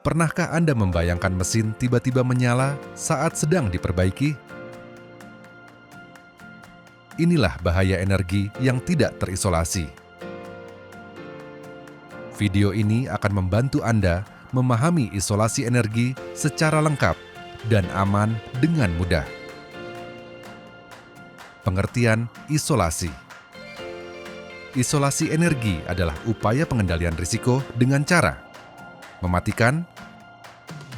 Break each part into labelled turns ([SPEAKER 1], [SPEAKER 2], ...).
[SPEAKER 1] Pernahkah Anda membayangkan mesin tiba-tiba menyala saat sedang diperbaiki? Inilah bahaya energi yang tidak terisolasi. Video ini akan membantu Anda memahami isolasi energi secara lengkap dan aman dengan mudah. Pengertian isolasi. Isolasi energi adalah upaya pengendalian risiko dengan cara mematikan,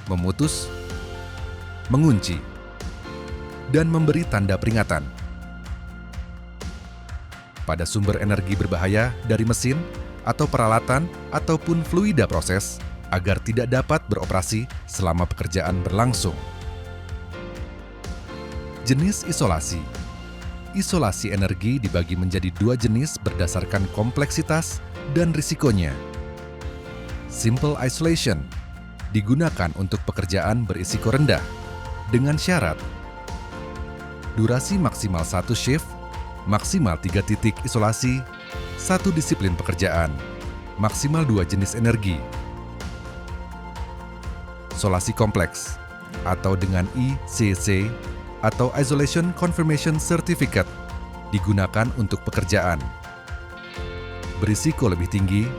[SPEAKER 1] memutus, mengunci, dan memberi tanda peringatan pada sumber energi berbahaya dari mesin atau peralatan ataupun fluida proses agar tidak dapat beroperasi selama pekerjaan berlangsung. Jenis isolasi. Isolasi energi dibagi menjadi dua jenis berdasarkan kompleksitas dan risikonya. Simple isolation digunakan untuk pekerjaan berisiko rendah dengan syarat durasi maksimal 1 shift, maksimal 3 titik isolasi, 1 disiplin pekerjaan, maksimal 2 jenis energi. Isolasi kompleks atau dengan ICC atau Isolation Confirmation Certificate digunakan untuk pekerjaan berisiko lebih tinggi,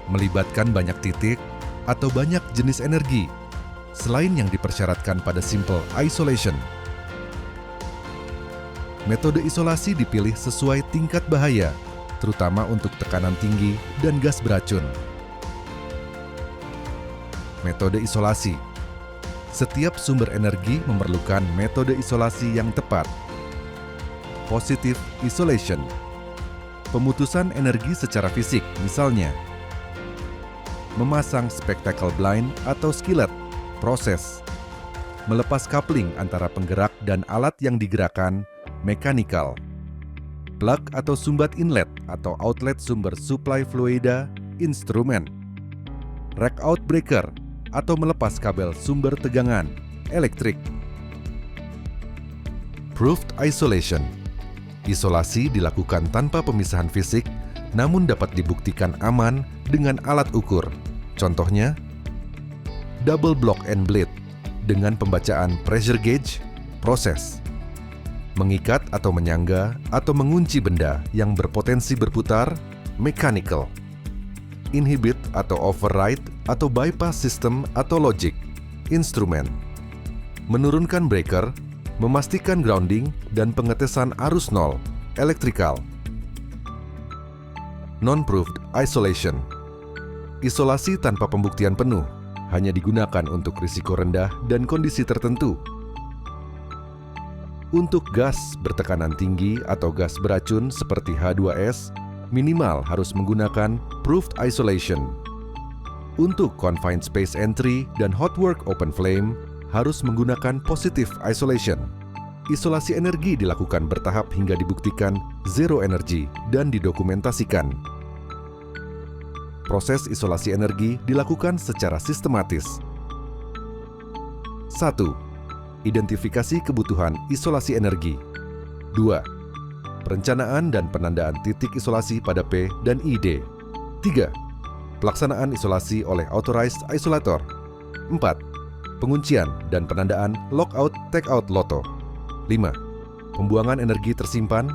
[SPEAKER 1] melibatkan banyak titik atau banyak jenis energi, selain yang dipersyaratkan pada simple isolation. Metode isolasi dipilih sesuai tingkat bahaya, terutama untuk tekanan tinggi dan gas beracun. Metode isolasi. Setiap sumber energi memerlukan metode isolasi yang tepat. Positive isolation. Pemutusan energi secara fisik, misalnya memasang spectacle blind atau skillet, proses. Melepas coupling antara penggerak dan alat yang digerakkan, mechanical. Plug atau sumbat inlet atau outlet sumber supply fluida, instrumen. Rack out breaker atau melepas kabel sumber tegangan, elektrik. Proved isolation. Isolasi dilakukan tanpa pemisahan fisik, namun dapat dibuktikan aman dengan alat ukur. Contohnya, double block and bleed dengan pembacaan pressure gauge, proses. Mengikat atau menyangga atau mengunci benda yang berpotensi berputar, mechanical. Inhibit atau override atau bypass system atau logic, instrumen. Menurunkan breaker, memastikan grounding dan pengetesan arus nol, electrical. Non-proved isolation. Isolasi tanpa pembuktian penuh, hanya digunakan untuk risiko rendah dan kondisi tertentu. Untuk gas bertekanan tinggi atau gas beracun seperti H2S, minimal harus menggunakan proved isolation. Untuk confined space entry dan hot work open flame, harus menggunakan positive isolation. Isolasi energi dilakukan bertahap hingga dibuktikan zero energy dan didokumentasikan. Proses isolasi energi dilakukan secara sistematis. 1. Identifikasi kebutuhan isolasi energi. 2. Perencanaan dan penandaan titik isolasi pada P dan ID. 3. Pelaksanaan isolasi oleh authorized isolator. 4. Penguncian dan penandaan lockout take-out loto. 5. Pembuangan energi tersimpan.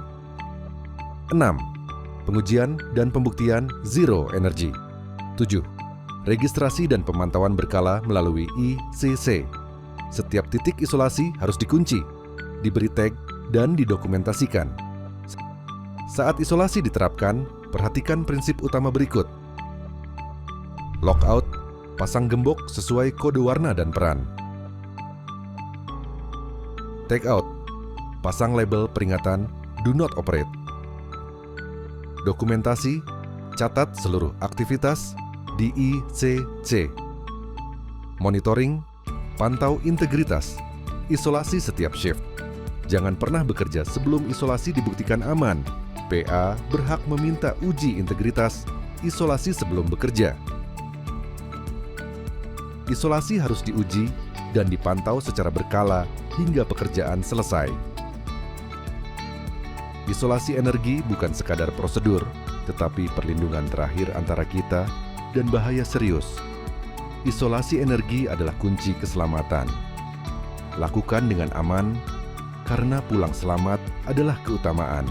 [SPEAKER 1] 6. Pengujian dan pembuktian zero energy. 7. Registrasi dan pemantauan berkala melalui ICC. Setiap titik isolasi harus dikunci, diberi tag, dan didokumentasikan. Saat isolasi diterapkan, perhatikan prinsip utama berikut. Lockout, pasang gembok sesuai kode warna dan peran. Take out, pasang label peringatan Do Not Operate. Dokumentasi, catat seluruh aktivitas di ICC. Monitoring, pantau integritas, isolasi setiap shift. Jangan pernah bekerja sebelum isolasi dibuktikan aman. PA berhak meminta uji integritas isolasi sebelum bekerja. Isolasi harus diuji dan dipantau secara berkala hingga pekerjaan selesai. Isolasi energi bukan sekadar prosedur, tetapi perlindungan terakhir antara kita dan bahaya serius. Isolasi energi adalah kunci keselamatan. Lakukan dengan aman, karena pulang selamat adalah keutamaan.